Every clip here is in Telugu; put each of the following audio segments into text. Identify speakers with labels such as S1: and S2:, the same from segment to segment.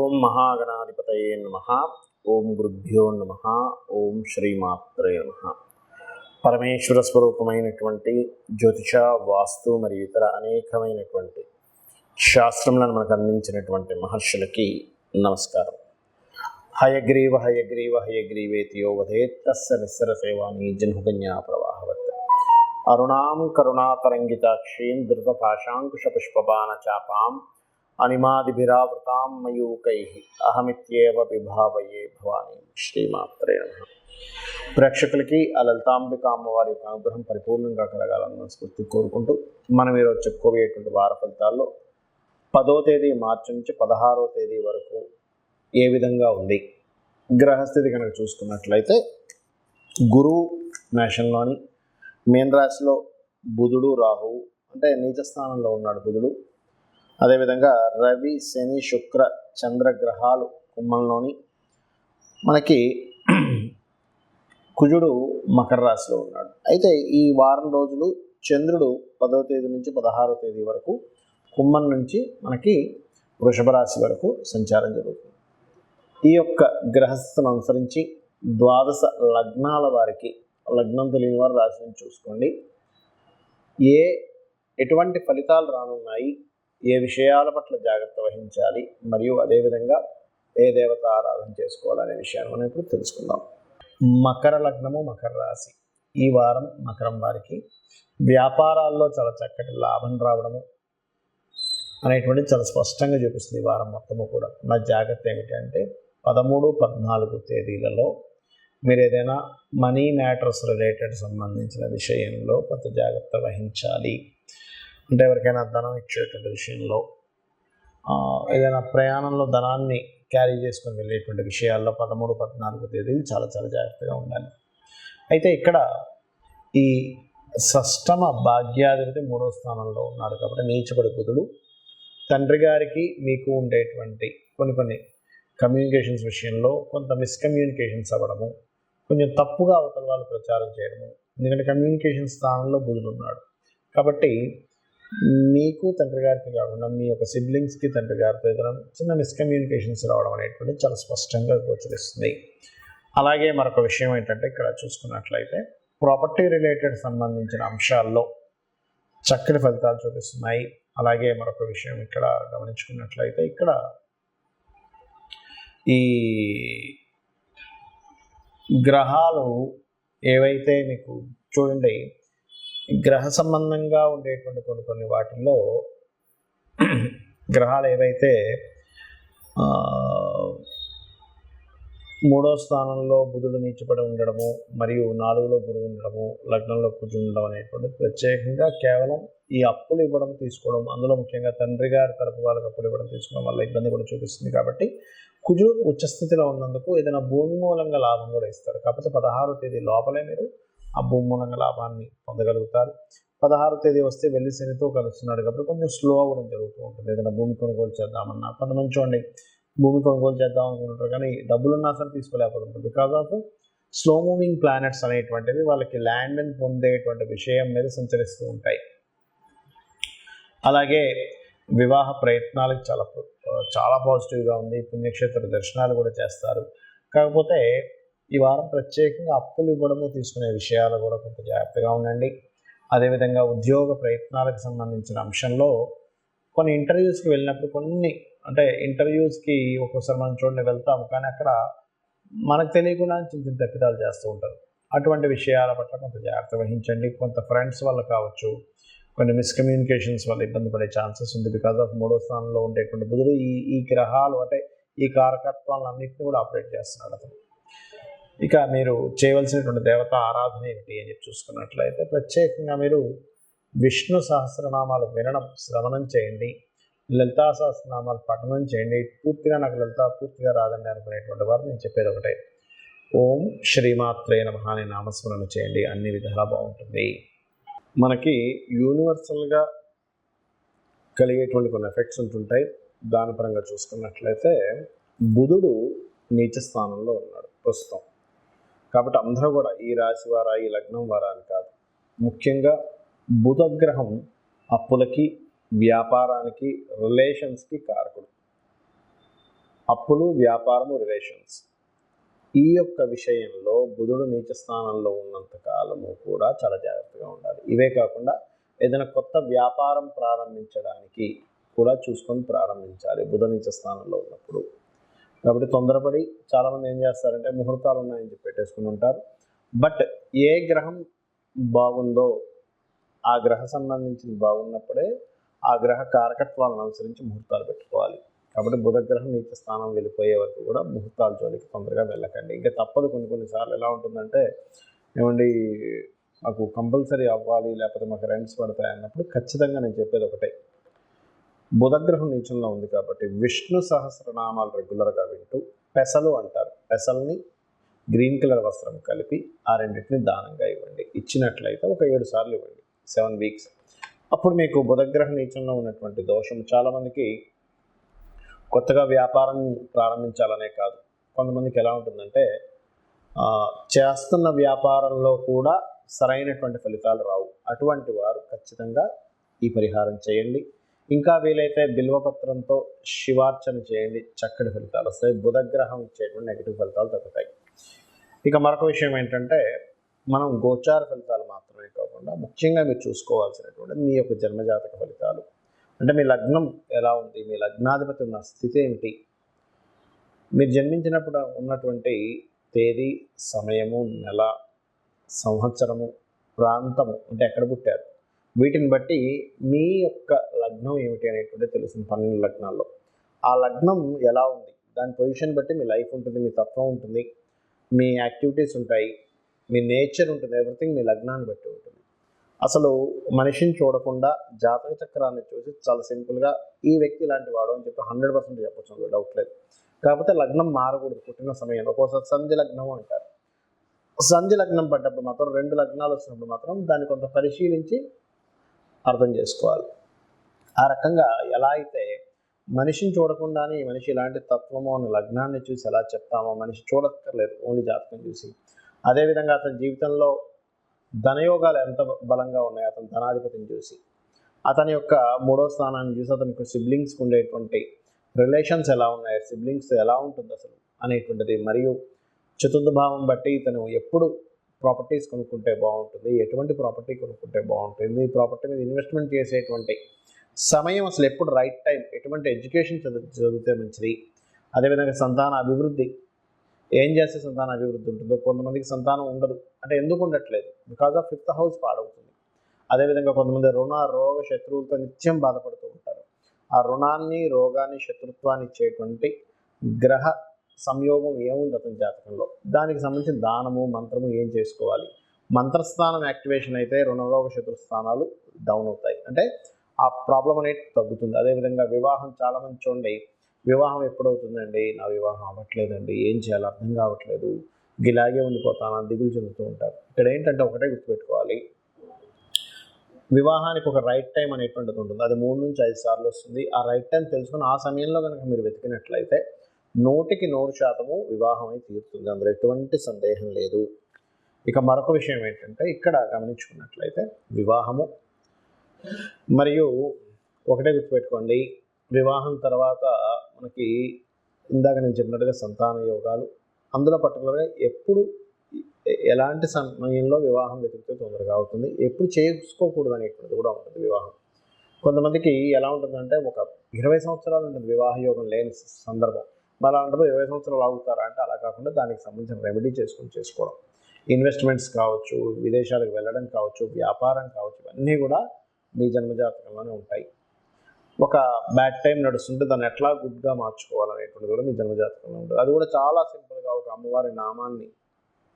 S1: ఓం మహాగణాధిపతయే నమః. ఓం గురుభ్యో నమః. ఓం శ్రీమాత్రే నమః. పరమేశ్వర స్వరూపమైనటువంటి జ్యోతిష, వాస్తు మరియు ఇతర అనేకమైనటువంటి శాస్త్రములను మనకు అందించినటువంటి మహర్షులకి నమస్కారం. హయగ్రీవ హయగ్రీవ హయగ్రీవేతియో వదేత్ తస్య నిస్సర సేవాని జన్హుకన్యా ప్రవాహవత్. అరుణాం కరుణాతరంగితాక్షీం ధృతపాశాంకుశపుష్పబాణ చాపాం అనిమాదిభిరావృతాం మయూకైః అహమిత్యేవ విభావయే భవాని. శ్రీమాత్రే నమః. ప్రేక్షకులకి ఆ లలితాంబిక అమ్మవారి యొక్క అనుగ్రహం పరిపూర్ణంగా కలగాలన్న స్ఫూర్తి కోరుకుంటూ మనం ఈరోజు చెప్పుకోబోయేటువంటి వార ఫలితాల్లో 10వ తేదీ మార్చి నుంచి 16వ తేదీ వరకు ఏ విధంగా ఉంది. గ్రహస్థితి కనుక చూసుకున్నట్లయితే గురువు మేషంలోని, మీన రాశిలో బుధుడు, రాహువు అంటే నీచ స్థానంలో ఉన్నాడు బుధుడు. అదేవిధంగా రవి, శని, శుక్ర, చంద్రగ్రహాలు కుంభంలోని, మనకి కుజుడు మకర రాశిలో ఉన్నాడు. అయితే ఈ వారం రోజులు చంద్రుడు 10వ తేదీ నుంచి 16వ తేదీ వరకు కుంభం నుంచి మనకి వృషభ రాశి వరకు సంచారం జరుగుతుంది. ఈ యొక్క గ్రహస్థను అనుసరించి ద్వాదశ లగ్నాల వారికి, లగ్నం తెలియని వారు రాశిని చూసుకోండి, ఎటువంటి ఫలితాలు రానున్నాయి, ఏ విషయాల పట్ల జాగ్రత్త వహించాలి, మరియు అదేవిధంగా ఏ దేవత ఆరాధన చేసుకోవాలనే విషయాన్ని మనం ఇప్పుడు తెలుసుకుందాం. మకర లగ్నము, మకర రాశి. ఈ వారం మకరం వారికి వ్యాపారాల్లో చాలా చక్కటి లాభం రావడము అనేటువంటి చాలా స్పష్టంగా చూపిస్తుంది ఈ వారం మొత్తము కూడా. నా జాగ్రత్త ఏమిటంటే 13, 14 తేదీలలో మీరు ఏదైనా మనీ మ్యాటర్స్ రిలేటెడ్ సంబంధించిన విషయంలో కొంత జాగ్రత్త వహించాలి. అంటే ఎవరికైనా ధనం ఇచ్చేటువంటి విషయంలో, ఏదైనా ప్రయాణంలో ధనాన్ని క్యారీ చేసుకొని వెళ్ళేటువంటి విషయాల్లో 13, 14 తేదీలు చాలా చాలా జాగ్రత్తగా ఉండాలి. అయితే ఇక్కడ ఈ షష్టమ భాగ్యాధిపతి 3వ స్థానంలో ఉన్నాడు కాబట్టి నీచబడి బుధుడు తండ్రి గారికి మీకు ఉండేటువంటి కొన్ని కమ్యూనికేషన్స్ విషయంలో కొంత మిస్కమ్యూనికేషన్స్ అవ్వడము, కొంచెం తప్పుగా అవతల వాళ్ళు ప్రచారం చేయడము. ఎందుకంటే కమ్యూనికేషన్ స్థానంలో బుధుడు ఉన్నాడు కాబట్టి మీకు తండ్రి గారికి కాకుండా మీ యొక్క సిబ్లింగ్స్కి తండ్రి గారితో ఏదైనా చిన్న మిస్కమ్యూనికేషన్స్ రావడం అనేటువంటి చాలా స్పష్టంగా గోచరిస్తుంది. అలాగే మరొక విషయం ఏంటంటే ఇక్కడ చూసుకున్నట్లయితే ప్రాపర్టీ రిలేటెడ్ సంబంధించిన అంశాల్లో చక్కటి ఫలితాలు చూపిస్తున్నాయి. అలాగే మరొక విషయం ఇక్కడ గమనించుకున్నట్లయితే ఇక్కడ ఈ గ్రహాలు ఏవైతే మీకు చూడండి, గ్రహ సంబంధంగా ఉండేటువంటి కొన్ని వాటిల్లో గ్రహాలు ఏవైతే 3వ స్థానంలో బుధుడు నీచపడి ఉండడము, మరియు 4లో గురువు ఉండడము, లగ్నంలో కుజుడు ఉండడం అనేటువంటిది ప్రత్యేకంగా కేవలం ఈ అప్పులు ఇవ్వడం తీసుకోవడం, అందులో ముఖ్యంగా తండ్రి గారి తరపు వాళ్ళకి అప్పులు ఇవ్వడం తీసుకోవడం వల్ల ఇబ్బంది కూడా చూపిస్తుంది. కాబట్టి కుజుడు ఉచ్చస్థితిలో ఉన్నందుకు ఏదైనా భూమి మూలంగా లాభం కూడా ఇస్తారు. కాకపోతే 16వ తేదీ లోపలే మీరు ఆ భూమి మూలంగా లాభాన్ని పొందగలుగుతారు. 16వ తేదీ వస్తే వెళ్ళి శనితో కలుస్తున్నాడు కాబట్టి కొంచెం స్లో అవ్వడం జరుగుతూ ఉంటుంది. ఏదైనా భూమి కొనుగోలు చేద్దామన్నా, కొంతమంది చూడండి భూమి కొనుగోలు చేద్దాం అనుకుంటారు కానీ డబ్బులున్నా సరే తీసుకోలేకపోతుంటారు. Because of slow moving planets అనేటువంటివి వాళ్ళకి ల్యాండ్ని పొందేటువంటి విషయం మీద సంచరిస్తూ ఉంటాయి. అలాగే వివాహ ప్రయత్నాలకు చాలా పాజిటివ్గా ఉంది. పుణ్యక్షేత్ర దర్శనాలు కూడా చేస్తారు. కాకపోతే ఈ వారం ప్రత్యేకంగా అప్పులు ఇవ్వడము, తీసుకునే విషయాలు కూడా కొంత జాగ్రత్తగా ఉండండి. అదేవిధంగా ఉద్యోగ ప్రయత్నాలకు సంబంధించిన అంశంలో కొన్ని ఇంటర్వ్యూస్కి వెళ్ళినప్పుడు అంటే ఇంటర్వ్యూస్కి ఒక్కోసారి మనం చూడండి వెళ్తాము, కానీ అక్కడ మనకు తెలియకుండా చిన్న తప్పిదాలు చేస్తూ ఉంటారు. అటువంటి విషయాల పట్ల కొంత జాగ్రత్త వహించండి. కొంత ఫ్రెండ్స్ వల్ల కావచ్చు, కొన్ని మిస్కమ్యూనికేషన్స్ వల్ల ఇబ్బంది పడే ఛాన్సెస్ ఉంది. బికాజ్ ఆఫ్ 3వ స్థానంలో ఉండేటువంటి బుధుడు ఈ గ్రహాలు అంటే ఈ కారకత్వాలన్నింటినీ కూడా ఆపరేట్ చేస్తున్నాడు అతను. ఇక మీరు చేయవలసినటువంటి దేవత ఆరాధన ఏమిటి అని చెప్పి చూసుకున్నట్లయితే ప్రత్యేకంగా మీరు విష్ణు సహస్రనామాలు వినడం, శ్రవణం చేయండి. లలితా సహస్రనామాలు పఠనం చేయండి. పూర్తిగా నాకు లలిత పూర్తిగా రాదండి అనుకునేటువంటి వారు నేను చెప్పేది ఒకటే, ఓం శ్రీమాత్రే నమః అనే నామస్మరణ చేయండి. అన్ని విధాలా బాగుంటుంది. మనకి యూనివర్సల్గా కలిగేటువంటి కొన్ని ఎఫెక్ట్స్ ఉంటుంటాయి. దాని పరంగా చూసుకున్నట్లయితే బుధుడు నీచ స్థానంలో ఉన్నాడు ప్రస్తుతం. కాబట్టి అందరూ కూడా ఈ రాశి వారా, ఈ లగ్నం వారా అని కాదు, ముఖ్యంగా బుధగ్రహం అప్పులకి, వ్యాపారానికి, రిలేషన్స్కి కారకుడు. అప్పులు, వ్యాపారము, రిలేషన్స్. ఈ యొక్క విషయంలో బుధుడు నీచ స్థానంలో ఉన్నంత కాలము కూడా చాలా జాగ్రత్తగా ఉండాలి. ఇవే కాకుండా ఏదైనా కొత్త వ్యాపారం ప్రారంభించడానికి కూడా చూసుకొని ప్రారంభించాలి బుధ నీచ స్థానంలో ఉన్నప్పుడు. కాబట్టి తొందరపడి చాలామంది ఏం చేస్తారంటే ముహూర్తాలు ఉన్నాయని చెప్పి పెట్టేసుకుని ఉంటారు. బట్ ఏ గ్రహం బాగుందో ఆ గ్రహ సంబంధించింది బాగున్నప్పుడే ఆ గ్రహ కారకత్వాలను అనుసరించి ముహూర్తాలు పెట్టుకోవాలి. కాబట్టి బుధగ్రహం నీచ స్థానం వెళ్ళిపోయే వరకు కూడా ముహూర్తాల జోలికి తొందరగా వెళ్ళకండి. ఇంకా తప్పదు. కొన్నిసార్లు ఎలా ఉంటుందంటే ఏమండి మాకు కంపల్సరీ అవ్వాలి, లేకపోతే మాకు రెంట్స్ పడతాయి అన్నప్పుడు ఖచ్చితంగా నేను చెప్పేది ఒకటే, బుధగ్రహం నీచంలో ఉంది కాబట్టి విష్ణు సహస్రనామాలు రెగ్యులర్గా వింటూ, పెసలు అంటారు, పెసల్ని గ్రీన్ కలర్ వస్త్రం కలిపి ఆ రెండింటిని దానంగా ఇవ్వండి. ఇచ్చినట్లయితే ఒక 7 సార్లు ఇవ్వండి, 7 వీక్స్. అప్పుడు మీకు బుధగ్రహ నీచంలో ఉన్నటువంటి దోషం చాలామందికి కొత్తగా వ్యాపారం ప్రారంభించాలనే కాదు, కొంతమందికి ఎలా ఉంటుందంటే చేస్తున్న వ్యాపారంలో కూడా సరైనటువంటి ఫలితాలు రావు. అటువంటి వారు ఖచ్చితంగా ఈ పరిహారం చేయండి. ఇంకా వీలైతే బిల్వపత్రంతో శివార్చన చేయండి, చక్కటి ఫలితాలు వస్తాయి. బుధగ్రహం ఇచ్చేటువంటి నెగిటివ్ ఫలితాలు తగ్గుతాయి. ఇక మరొక విషయం ఏంటంటే మనం గోచార ఫలితాలు మాత్రమే కాకుండా ముఖ్యంగా మీరు చూసుకోవాల్సినటువంటిది మీ యొక్క జన్మజాతక ఫలితాలు. అంటే మీ లగ్నం ఎలా ఉంది, మీ లగ్నాధిపతి ఉన్న స్థితి ఏమిటి, మీరు జన్మించినప్పుడు ఉన్నటువంటి తేదీ, సమయము, నెల, సంవత్సరము, ప్రాంతము, అంటే ఎక్కడ పుట్టారు, వీటిని బట్టి మీ యొక్క లగ్నం ఏమిటి అనేటువంటిది తెలుస్తుంది. 12 లగ్నాల్లో ఆ లగ్నం ఎలా ఉంది, దాని పొజిషన్ బట్టి మీ లైఫ్ ఉంటుంది, మీ తత్వం ఉంటుంది, మీ యాక్టివిటీస్ ఉంటాయి, మీ నేచర్ ఉంటుంది. ఎవ్రీథింగ్ మీ లగ్నాన్ని బట్టి ఉంటుంది. అసలు మనిషిని చూడకుండా జాతక చక్రాన్ని చూసి చాలా సింపుల్గా ఈ వ్యక్తి ఇలాంటి వాడు అని చెప్పి 100% చెప్పచ్చు, అందులో డౌట్ లేదు. కాకపోతే లగ్నం మారకూడదు పుట్టిన సమయంలో. ఒక్కోసారి సంధి లగ్నం అంటారు. సంధి లగ్నం పడ్డప్పుడు మాత్రం 2 లగ్నాలు వచ్చినప్పుడు మాత్రం దాన్ని కొంత పరిశీలించి అర్థం చేసుకోవాలి. ఆ రకంగా ఎలా అయితే మనిషిని చూడకుండానే ఈ మనిషి ఇలాంటి తత్వము అని లగ్నాన్ని చూసి ఎలా చెప్తామో, మనిషి చూడక్కర్లేదు, ఓన్లీ జాతకం చూసి. అదేవిధంగా అతని జీవితంలో ధనయోగాలు ఎంత బలంగా ఉన్నాయి అతని ధనాధిపతిని చూసి, అతని యొక్క 3వ స్థానాన్ని చూసి, అతనికి సిబ్లింగ్స్కి ఉండేటువంటి రిలేషన్స్ ఎలా ఉన్నాయి, సిబ్లింగ్స్ ఎలా ఉంటుంది అసలు అనేటువంటిది, మరియు చతుర్థ భావం బట్టి ఇతను ఎప్పుడు ప్రాపర్టీస్ కొనుక్కుంటే బాగుంటుంది, ఎటువంటి ప్రాపర్టీ కొనుక్కుంటే బాగుంటుంది, ప్రాపర్టీ మీద ఇన్వెస్ట్మెంట్ చేసేటువంటి సమయం అసలు ఎప్పుడు రైట్ టైం, ఎటువంటి ఎడ్యుకేషన్ చదివితే మంచిది, అదేవిధంగా సంతాన అభివృద్ధి ఏం చేస్తే సంతాన అభివృద్ధి ఉంటుందో. కొంతమందికి సంతానం ఉండదు, అంటే ఎందుకు ఉండట్లేదు, బికాజ్ ఆఫ్ 5th హౌస్ పాడవుతుంది. అదేవిధంగా కొంతమంది రుణ రోగ శత్రువులతో నిత్యం బాధపడుతూ ఉంటారు. ఆ రుణాన్ని, రోగాన్ని, శత్రుత్వాన్ని ఇచ్చేటువంటి గ్రహ సంయోగం ఏముంది అతని జాతకంలో, దానికి సంబంధించిన దానము, మంత్రము ఏం చేసుకోవాలి. మంత్రస్థానం యాక్టివేషన్ అయితే రుణరోగ శత్రు స్థానాలు డౌన్ అవుతాయి, అంటే ఆ ప్రాబ్లం అనేది తగ్గుతుంది. అదేవిధంగా వివాహం, చాలామంది చూడండి వివాహం ఎప్పుడవుతుందండి, నా వివాహం అవ్వట్లేదండి, ఏం చేయాలో అర్థం కావట్లేదు, ఇలాగే ఉండిపోతాను, దిగులు చెందుతూ ఉంటారు. ఇక్కడ ఏంటంటే ఒకటే గుర్తుపెట్టుకోవాలి, వివాహానికి ఒక రైట్ టైం అనేటువంటిది ఉంటుంది. అది 3 నుంచి 5 సార్లు వస్తుంది. ఆ రైట్ టైం తెలుసుకుని ఆ సమయంలో కనుక మీరు వెతికినట్లయితే 100% వివాహం అయితే తీరుతుంది, అందులో ఎటువంటి సందేహం లేదు. ఇక మరొక విషయం ఏంటంటే ఇక్కడ గమనించుకున్నట్లయితే వివాహము మరియు ఒకటే గుర్తుపెట్టుకోండి, వివాహం తర్వాత మనకి ఇందాక నేను చెప్పినట్టుగా సంతాన యోగాలు, అందులో పర్టికులర్గా ఎప్పుడు ఎలాంటి సమయంలో వివాహం వెతికితే తొందరగా అవుతుంది, ఎప్పుడు చేసుకోకూడదు అనేటువంటిది కూడా ఉంటుంది. వివాహం కొంతమందికి ఎలా ఉంటుందంటే ఒక 20 సంవత్సరాలు ఉంటుంది వివాహ యోగం లేని సందర్భం. మరి అలాంటప్పుడు 20 సంవత్సరాలు ఆగుతారా అంటే అలా కాకుండా దానికి సంబంధించిన రెమెడీ చేసుకోవడం, ఇన్వెస్ట్మెంట్స్ కావచ్చు, విదేశాలకు వెళ్ళడం కావచ్చు, వ్యాపారం కావచ్చు, ఇవన్నీ కూడా మీ జన్మజాతకంలోనే ఉంటాయి. ఒక బ్యాడ్ టైం నడుస్తుంటే దాన్ని ఎట్లా గుడ్గా మార్చుకోవాలనేటువంటిది కూడా మీ జన్మజాతకంలో ఉంటుంది. అది కూడా చాలా సింపుల్గా ఒక అమ్మవారి నామాన్ని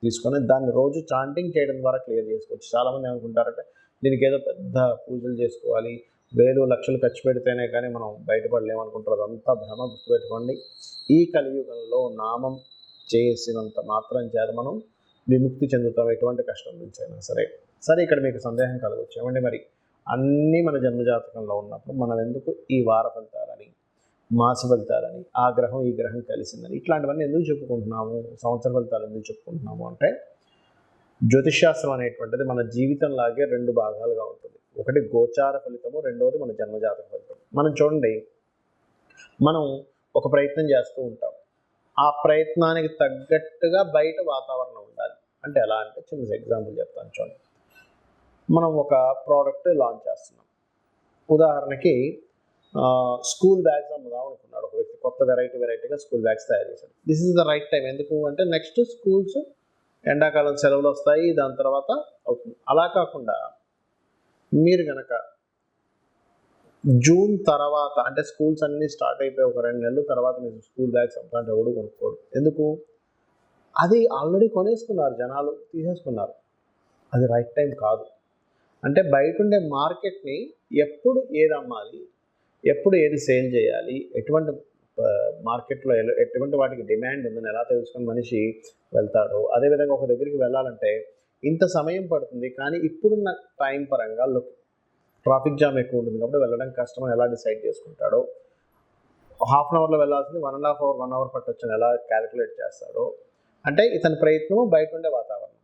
S1: తీసుకొని దాన్ని రోజు చాంటింగ్ చేయడం ద్వారా క్లియర్ చేసుకోవచ్చు. చాలామంది ఏమనుకుంటారంటే దీనికి ఏదో పెద్ద పూజలు చేసుకోవాలి, వేలు లక్షలు ఖర్చు పెడితేనే కానీ మనం బయటపడలేమనుకుంటారు. అదంతా భ్రమ. గుర్తుపెట్టుకోండి, ఈ కలియుగంలో నామం చేసినంత మాత్రం చేత మనం విముక్తి చెందుతాం, ఎటువంటి కష్టం నుంచి అయినా సరే. ఇక్కడ మీకు సందేహం కలగవచ్చు, ఏమండి మరి అన్నీ మన జన్మజాతకంలో ఉన్నప్పుడు మనం ఎందుకు ఈ వార ఫలితాలని, మాస ఫలితాలని, ఆ గ్రహం ఈ గ్రహం కలిసిందని ఇట్లాంటివన్నీ ఎందుకు చెప్పుకుంటున్నాము, సంవత్సర ఫలితాలు ఎందుకు చెప్పుకుంటున్నాము అంటే, జ్యోతిష్శాస్త్రం అనేటువంటిది మన జీవితంలాగే 2 భాగాలుగా ఉంటుంది. ఒకటి గోచార ఫలితము, రెండవది మన జన్మజాతక ఫలితం. మనం చూడండి, మనం ఒక ప్రయత్నం చేస్తూ ఉంటాం. ఆ ప్రయత్నానికి తగ్గట్టుగా బయట వాతావరణం ఉండాలి. అంటే ఎలా అంటే చిన్న ఎగ్జాంపుల్ చెప్తాను చూడండి. మనం ఒక ప్రోడక్ట్ లాంచ్ చేస్తున్నాం. ఉదాహరణకి స్కూల్ బ్యాగ్స్ అమ్ముదాం అనుకున్నాడు ఒక వ్యక్తి. కొత్త వెరైటీగా స్కూల్ బ్యాగ్స్ తయారు చేశాడు. This is the right time. ఎందుకు అంటే నెక్స్ట్ స్కూల్స్ ఎండాకాలం సెలవులు వస్తాయి, దాని తర్వాత అవుతుంది. అలా కాకుండా మీరు కనుక జూన్ తర్వాత అంటే స్కూల్స్ అన్నీ స్టార్ట్ అయిపోయి ఒక 2 నెలల తర్వాత మీరు స్కూల్ బ్యాగ్స్ అమ్ముతా అంటే ఎవడు కొనుక్కోడు. ఎందుకు? అది ఆల్రెడీ కొనేసుకున్నారు, జనాలు తీసేసుకున్నారు. అది రైట్ టైం కాదు. అంటే బయట ఉండే మార్కెట్ని ఎప్పుడు ఏది అమ్మాలి, ఎప్పుడు ఏది సేల్ చేయాలి, ఎటువంటి మార్కెట్లో ఎటువంటి వాటికి డిమాండ్ ఉందని ఎలా తెలుసుకొని మనిషి వెళ్తాడో, అదేవిధంగా ఒక దగ్గరికి వెళ్ళాలంటే ఇంత సమయం పడుతుంది, కానీ ఇప్పుడున్న టైం పరంగా ట్రాఫిక్ జామ్ ఎక్కువ ఉంటుంది కాబట్టి వెళ్ళడం కష్టమని ఎలా డిసైడ్ చేసుకుంటాడో, హాఫ్ అన్ అవర్లో వెళ్ళాల్సింది 1.5 అవర్ 1 అవర్ పట్టొచ్చని ఎలా క్యాలిక్యులేట్ చేస్తాడో, అంటే ఇతని ప్రయత్నం బయట ఉండే వాతావరణం.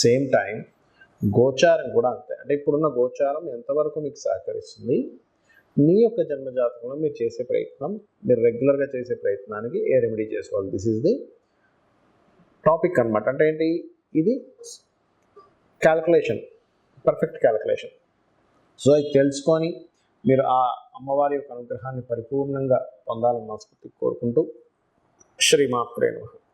S1: సేమ్ టైం గోచారం కూడా అంతే. అంటే ఇప్పుడున్న గోచారం ఎంతవరకు మీకు సహకరిస్తుంది, మీ యొక్క జన్మజాతకంలో మీరు చేసే ప్రయత్నం, మీరు రెగ్యులర్గా చేసే ప్రయత్నానికి ఏ రెమెడీ చేసుకోవాలి, దిస్ ఈజ్ ది టాపిక్ అనమాట. అంటే ఏంటి, ఇది క్యాలిక్యులేషన్, పర్ఫెక్ట్ క్యాలిక్యులేషన్. సో ఇది తెలుసుకొని మీరు ఆ అమ్మవారి యొక్క అనుగ్రహాన్ని పరిపూర్ణంగా పొందాలని మనస్ఫూర్తిగా కోరుకుంటూ శ్రీమాత్రే నమః.